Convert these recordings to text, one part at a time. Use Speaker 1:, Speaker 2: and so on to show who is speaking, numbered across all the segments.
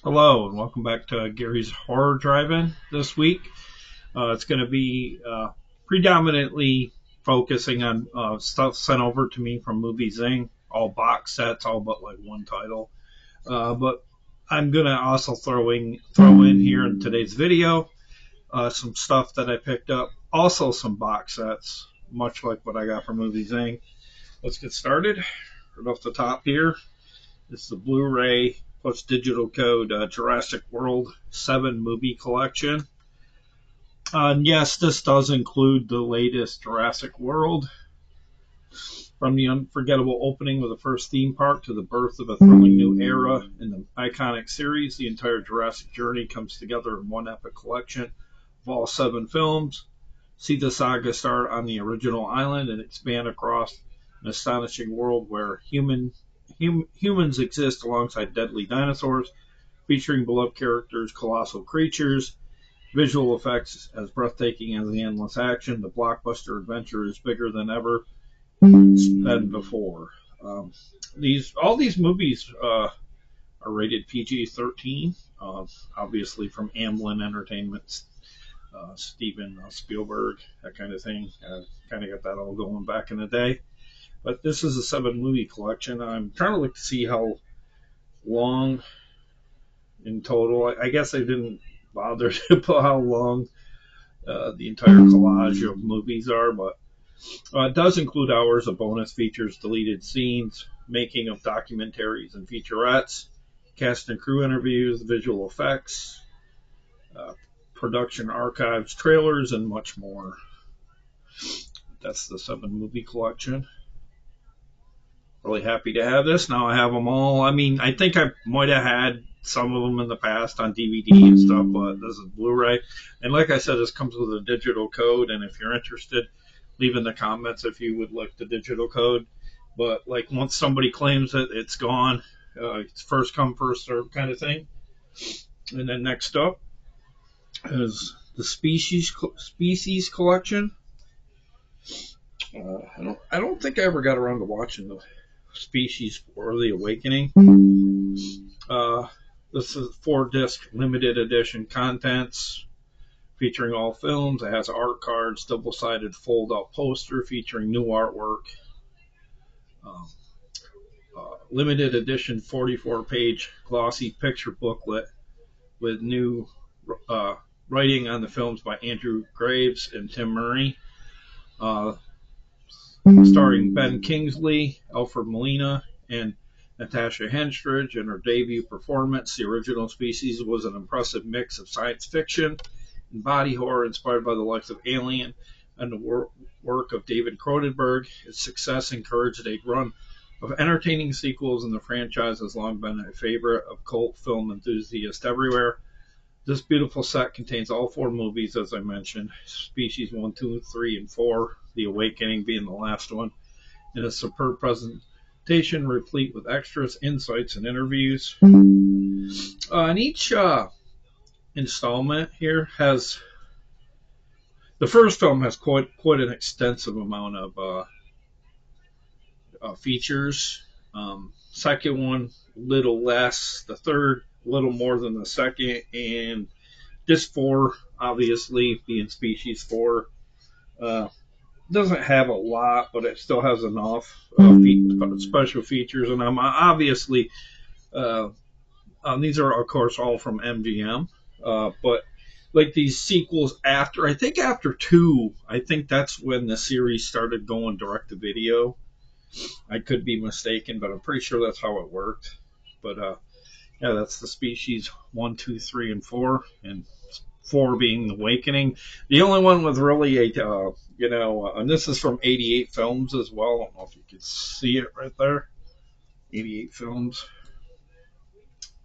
Speaker 1: Hello and welcome back to Gary's Horror Drive-In this week. It's going to be predominantly focusing on stuff sent over to me from Movie Zing, all box sets, all but like one title. But I'm going to also throw in here in today's video some stuff that I picked up, also some box sets, much like what I got from Movie Zing. Let's get started. Right off the top here, it's the BluRay plus digital code Jurassic World 7 movie collection. And yes, this does include the latest Jurassic World, from the unforgettable opening of the first theme park to the birth of a thrilling new era in the iconic series. The entire Jurassic journey comes together in one epic collection of all 7 films. See the saga start on the original island and expand across an astonishing world where humans exist alongside deadly dinosaurs, featuring beloved characters, colossal creatures, visual effects as breathtaking as the endless action. The blockbuster adventure is bigger than ever been before. All these movies are rated PG-13, obviously from Amblin Entertainment, Steven Spielberg, that kind of thing. Kind of got that all going back in the day. But this is a 7 movie collection. I'm trying to look to see how long in total. I guess I didn't bother to put how long the entire collage of movies are, but it does include hours of bonus features, deleted scenes, making of documentaries and featurettes, cast and crew interviews, visual effects, production archives, trailers, and much more. That's the 7 movie collection. Really happy to have this. Now I have them all. I mean, I think I might have had some of them in the past on DVD and stuff, but this is Blu-ray. And like I said, this comes with a digital code, and if you're interested, leave in the comments if you would like the digital code. But like once somebody claims it, it's gone. It's first come, first served kind of thing. And then next up is the Species collection. I don't think I ever got around to watching the Species or the Awakening. This is 4-disc limited edition contents featuring all films. It has art cards, double-sided fold-out poster featuring new artwork, limited edition 44-page glossy picture booklet with new writing on the films by Andrew Graves and Tim Murray, starring Ben Kingsley, Alfred Molina, and Natasha Henstridge in her debut performance. The original Species was an impressive mix of science fiction and body horror inspired by the likes of Alien and the work of David Cronenberg. Its success encouraged a run of entertaining sequels, and the franchise has long been a favorite of cult film enthusiasts everywhere. This beautiful set contains all 4 movies, as I mentioned, Species 1, 2, 3, and 4, The Awakening being the last one, in a superb presentation replete with extras, insights, and interviews. And each installment here has, the first film has quite an extensive amount of features. Second one, little less. The third, a little more than the second. And this 4, obviously, being Species 4, doesn't have a lot, but it still has enough special features. And I'm obviously, these are, of course, all from MGM. But like these sequels after, I think after 2, I think that's when the series started going direct to video. I could be mistaken, but I'm pretty sure that's how it worked. But yeah, that's the Species 1, 2, 3, and 4, and 4 being The Awakening. The only one with really a, and this is from 88 Films as well. I don't know if you can see it right there. 88 Films.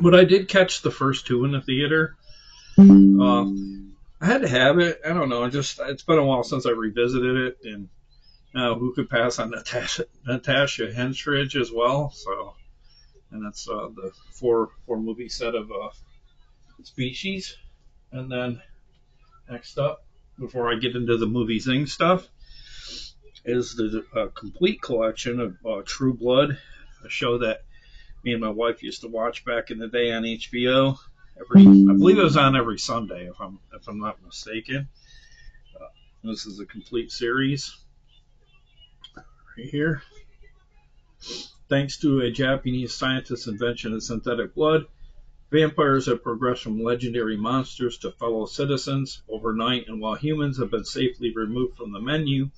Speaker 1: But I did catch the first 2 in the theater. I had to have it. I don't know. It's been a while since I revisited it, and who could pass on Natasha Henstridge as well? So, and that's the 4 movie set of Species. And then next up, before I get into the Movie Zing stuff, is the complete collection of True Blood, a show that me and my wife used to watch back in the day on HBO. I believe it was on every Sunday, if I'm not mistaken. This is a complete series right here. Thanks to a Japanese scientist's invention of synthetic blood, vampires have progressed from legendary monsters to fellow citizens overnight, and while humans have been safely removed from the menu,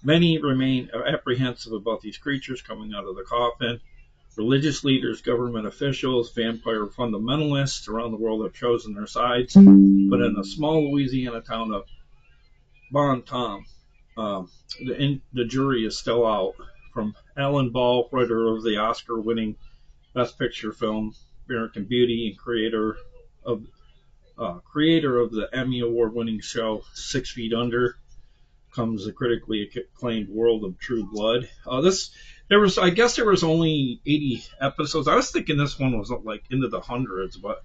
Speaker 1: many remain apprehensive about these creatures coming out of the coffin. Religious leaders, government officials, vampire fundamentalists around the world have chosen their sides, but in the small Louisiana town of Bon Tom, the jury is still out. From Alan Ball, writer of the Oscar-winning Best Picture film American Beauty and creator of the Emmy Award-winning show 6 Feet Under, comes the critically acclaimed World of True Blood. I guess there was only 80 episodes. I was thinking this one was like into the hundreds, but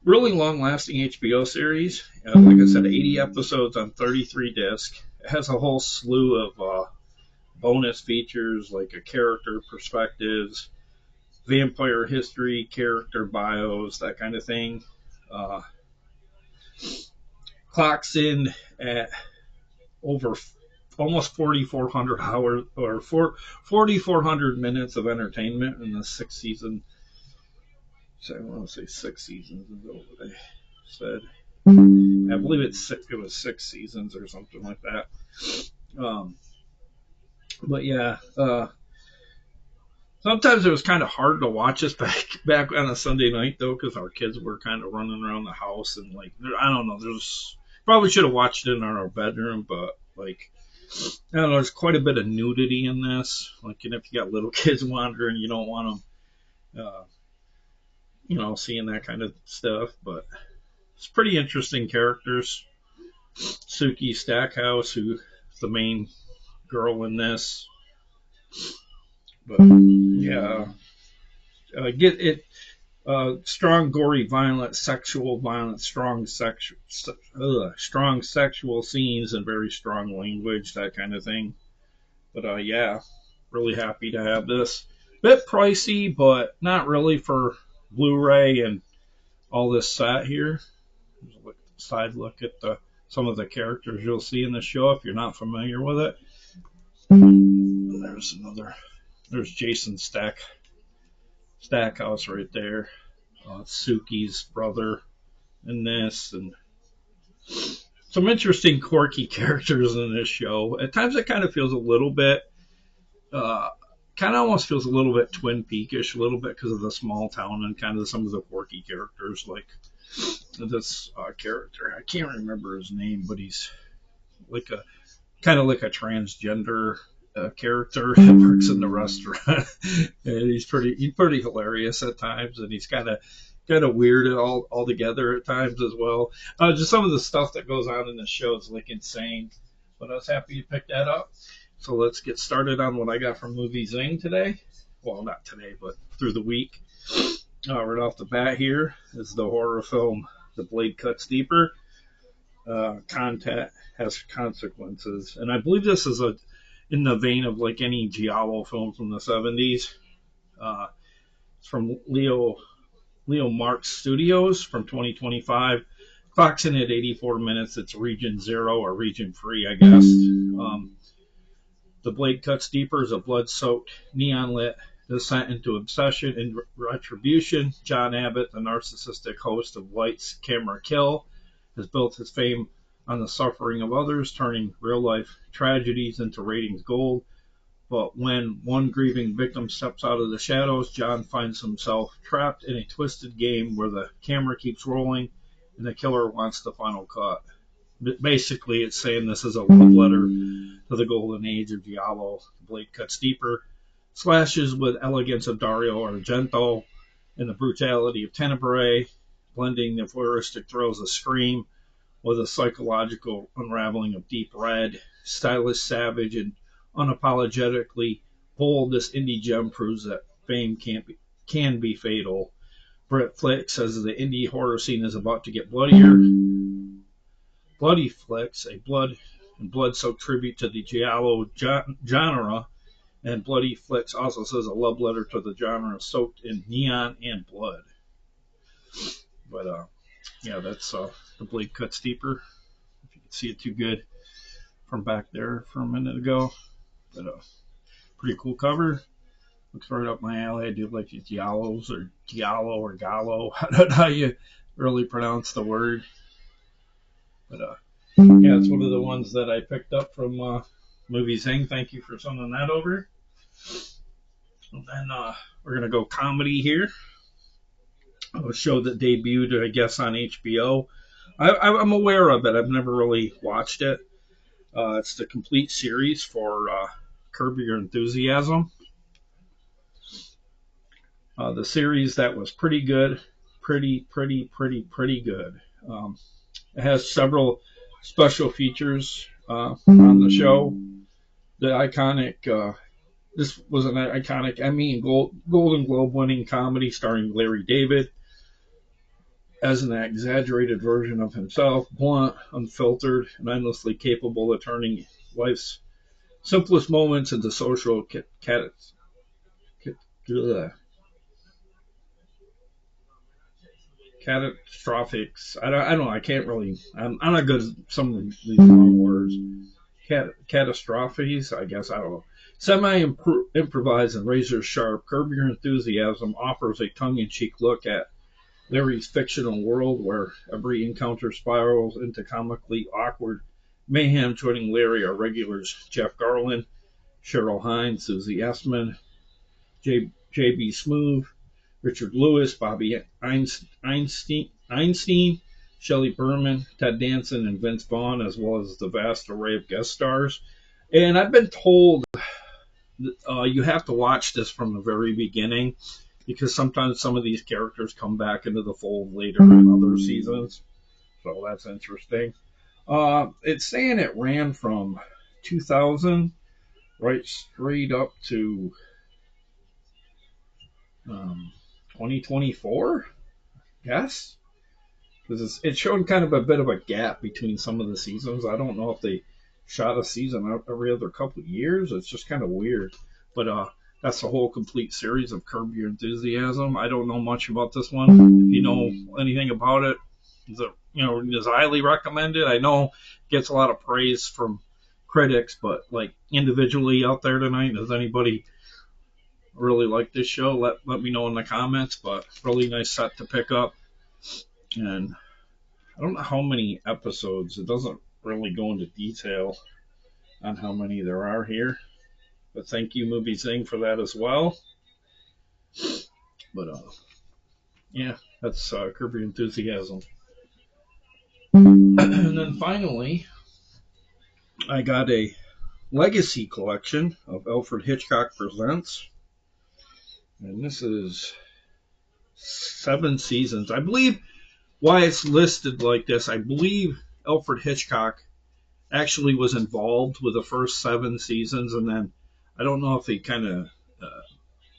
Speaker 1: really long-lasting HBO series. Like I said, 80 episodes on 33 discs. It has a whole slew of bonus features like a character perspectives, vampire history, character bios, that kind of thing. Clocks in at over almost 4,400 hours or 4,400 minutes of entertainment in the 6th season. So I want to say 6 seasons is what they said. I believe it was 6 seasons or something like that. But yeah, sometimes it was kind of hard to watch us back on a Sunday night though, because our kids were kind of running around the house and like I don't know. Probably should have watched it in our bedroom, but like I don't know. There's quite a bit of nudity in this. Like, and if you got little kids wandering, you don't want them, seeing that kind of stuff. But it's pretty interesting characters. Suki Stackhouse, who's the main girl in this. But yeah, get it. Strong, gory, violent, sexual violence, strong sexual scenes, and very strong language, that kind of thing. But yeah, really happy to have this. Bit pricey, but not really for Blu-ray and all this set here. There's a side look at some of the characters you'll see in the show if you're not familiar with it. There's Jason Stackhouse right there. Suki's brother in this, and some interesting quirky characters in this show. At times it kind of feels a little bit, almost feels a little bit Twin Peakish, a little bit because of the small town and kind of some of the quirky characters, like this character. I can't remember his name, but he's like kind of like a transgender character that works in the restaurant, and he's pretty hilarious at times, and he's kind of weird all together at times as well. Just some of the stuff that goes on in the show is like insane, but I was happy you picked that up. So let's get started on what I got from Movie Zing today. Well, not today, but through the week. Right off the bat here is the horror film The Blade Cuts Deeper. Contact has consequences, and I believe this is in the vein of like any giallo film from the 70s. It's from Leo Marx Studios from 2025. Clocks in at 84 minutes. It's region 0 or region 3, I guess. The Blade Cuts Deeper is a blood-soaked, neon-lit descent into obsession and retribution. John Abbott, the narcissistic host of Light's Camera Kill, has built his fame on the suffering of others, turning real-life tragedies into ratings gold. But when one grieving victim steps out of the shadows, John finds himself trapped in a twisted game where the camera keeps rolling and the killer wants the final cut. Basically, it's saying this is a love letter to the golden age of giallo. The Blade Cuts Deeper slashes with elegance of Dario Argento and the brutality of Tenebrae, blending the voyeuristic thrills of Scream with a psychological unraveling of Deep Red. Stylish, savage, and unapologetically bold, this indie gem proves that fame can be fatal. Brit Flick says the indie horror scene is about to get bloodier. Bloody Flicks, a blood-soaked tribute to the giallo genre, And Bloody Flicks also says a love letter to the genre soaked in neon and blood. But yeah, that's The Blade Cuts Deeper. If you can see it too good from back there from a minute ago. But pretty cool cover. Looks right up my alley. I do like the Giallos or Giallo or Gallo. I don't know how you really pronounce the word. But yeah, it's one of the ones that I picked up from Movie Zing. Thank you for sending that over. And then we're going to go comedy here. A show that debuted, I guess, on HBO. I'm aware of it. I've never really watched it. It's the complete series for Curb Your Enthusiasm. The series that was pretty good. Pretty good. It has several special features on the show. The iconic, this was an iconic Emmy and Golden Globe winning comedy starring Larry David as an exaggerated version of himself, blunt, unfiltered, and endlessly capable of turning life's simplest moments into social catastrophics. I don't know. I can't really. I'm not good at some of these long words. Catastrophes, I guess. I don't know. Semi-improvised and razor-sharp, Curb Your Enthusiasm offers a tongue-in-cheek look at Larry's fictional world where every encounter spirals into comically awkward mayhem. Joining Larry are regulars Jeff Garlin, Cheryl Hines, Susie Essman, J.B. Smoove, Richard Lewis, Bobby Einstein, Shelley Berman, Ted Danson, and Vince Vaughn, as well as the vast array of guest stars. And I've been told you have to watch this from the very beginning because sometimes some of these characters come back into the fold later in other seasons. So that's interesting. It's saying it ran from 2000 right straight up to 2024, yes, because it's showing kind of a bit of a gap between some of the seasons. I don't know if they shot a season every other couple of years. It's just kind of weird. But that's the whole complete series of Curb Your Enthusiasm. I don't know much about this one. If you know anything about it, is highly recommended. I know it gets a lot of praise from critics, but like individually out there tonight, does anybody really like this show? Let me know in the comments. But really nice set to pick up. And I don't know how many episodes. It doesn't really go into detail on how many there are here. But thank you, Movie Zing, for that as well. But yeah, that's Curb Your Enthusiasm. And then finally, I got a Legacy collection of Alfred Hitchcock Presents. And this is 7 seasons. I believe why it's listed like this, I believe Alfred Hitchcock actually was involved with the first 7 seasons, and then I don't know if he kind of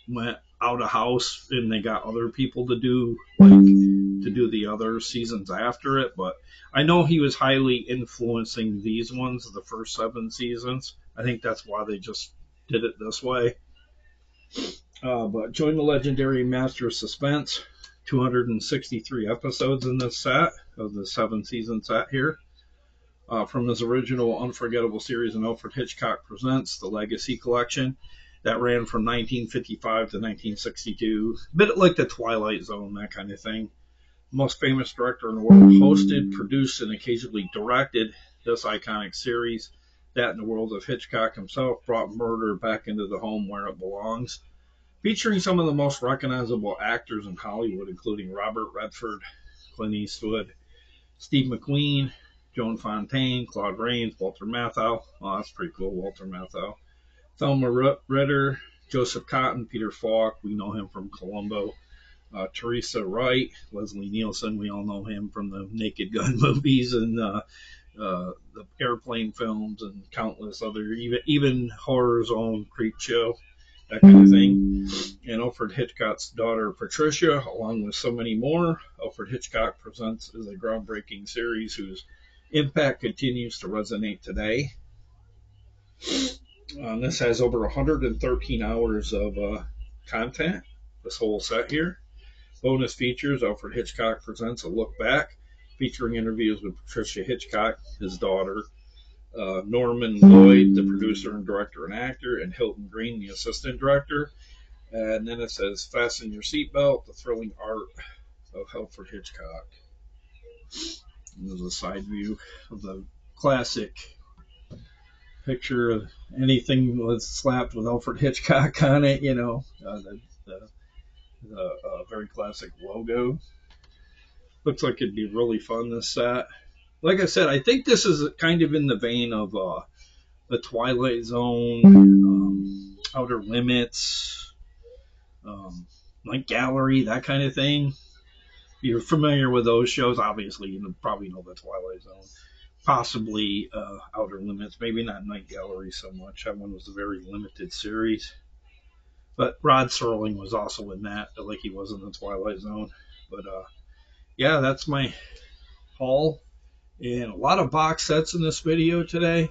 Speaker 1: went out of house and they got other people to do the other seasons after it, but I know he was highly influencing these ones, the first 7 seasons. I think that's why they just did it this way. But join the legendary master of suspense. 263 episodes in this set of the 7-season set here. From his original unforgettable series in Alfred Hitchcock Presents, the Legacy Collection, that ran from 1955 to 1962. A bit like the Twilight Zone, that kind of thing. Most famous director in the world hosted, produced, and occasionally directed this iconic series that, in the world of Hitchcock himself, brought murder back into the home where it belongs. Featuring some of the most recognizable actors in Hollywood, including Robert Redford, Clint Eastwood, Steve McQueen, Joan Fontaine, Claude Rains, Walter Matthau. Oh, that's pretty cool, Walter Matthau. Thelma Ritter, Joseph Cotton, Peter Falk. We know him from Columbo. Teresa Wright, Leslie Nielsen. We all know him from the Naked Gun movies and the airplane films and countless other, even horror's own Creep Show. That kind of thing. And Alfred Hitchcock's daughter, Patricia, along with so many more. Alfred Hitchcock Presents is a groundbreaking series whose impact continues to resonate today. This has over 113 hours of content, this whole set here. Bonus features: Alfred Hitchcock presents a look back, featuring interviews with Patricia Hitchcock, his daughter, Norman Lloyd, the producer and director and actor, and Hilton Green, the assistant director. And then it says, fasten your seatbelt, the thrilling art of Alfred Hitchcock. And there's a side view of the classic picture of anything was slapped with Alfred Hitchcock on it, you know, the very classic logo. Looks like it'd be really fun, this set. Like I said, I think this is kind of in the vein of the Twilight Zone, Outer Limits, Night Gallery, that kind of thing. If you're familiar with those shows, obviously you probably know the Twilight Zone. Possibly Outer Limits, maybe not Night Gallery so much. That one was a very limited series. But Rod Serling was also in that, like he was in the Twilight Zone. But yeah, that's my haul. And a lot of box sets in this video today.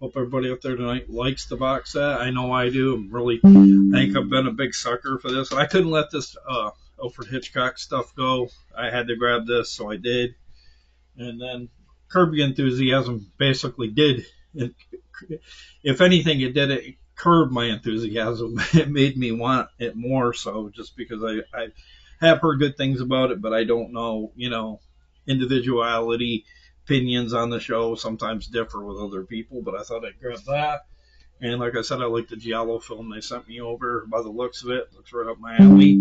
Speaker 1: Hope everybody up there tonight likes the box set. I know I do. I think I've been a big sucker for this. I couldn't let this Alfred Hitchcock stuff go. I had to grab this, so I did. And then Curb Your Enthusiasm basically did. If anything, it curbed my enthusiasm. It made me want it more so, just because I have heard good things about it, but I don't know, you know, individuality. Opinions on the show sometimes differ with other people, but I thought I'd grab that. And like I said, I like the Giallo film they sent me over. By the looks of it, looks right up my alley.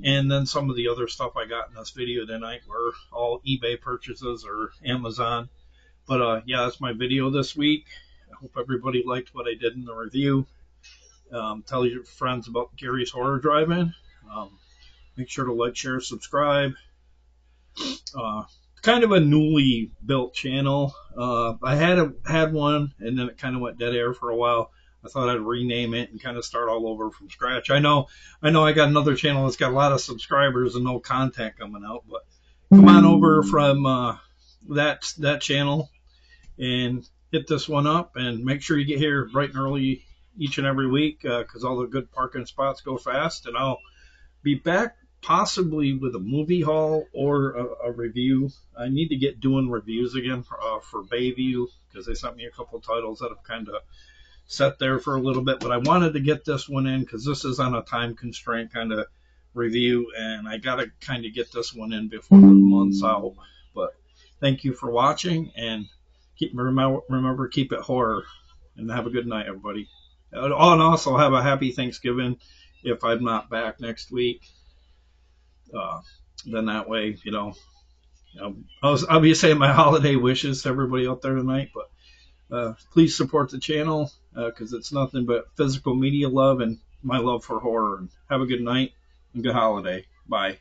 Speaker 1: And then some of the other stuff I got in this video tonight were all eBay purchases or Amazon. But yeah, that's my video this week. I hope everybody liked what I did in the review. Tell your friends about Gary's Horror Drive-In. Make sure to like, share, subscribe. Kind of a newly built channel. I had one, and then it kind of went dead air for a while. I thought I'd rename it and kind of start all over from scratch. I know I got another channel that's got a lot of subscribers and no content coming out, but come on over from that channel and hit this one up, and make sure you get here bright and early each and every week, because all the good parking spots go fast. And I'll be back possibly with a movie haul or a review. I need to get doing reviews again for Bayview, because they sent me a couple titles that have kind of sat there for a little bit, but I wanted to get this one in because this is on a time constraint kind of review, and I got to kind of get this one in before the month's out. But thank you for watching, and remember, keep it horror, and have a good night, everybody. And also have a happy Thanksgiving if I'm not back next week. Then that way, you know, I'll be saying my holiday wishes to everybody out there tonight. But please support the channel, because it's nothing but physical media love and my love for horror. And have a good night and good holiday. Bye.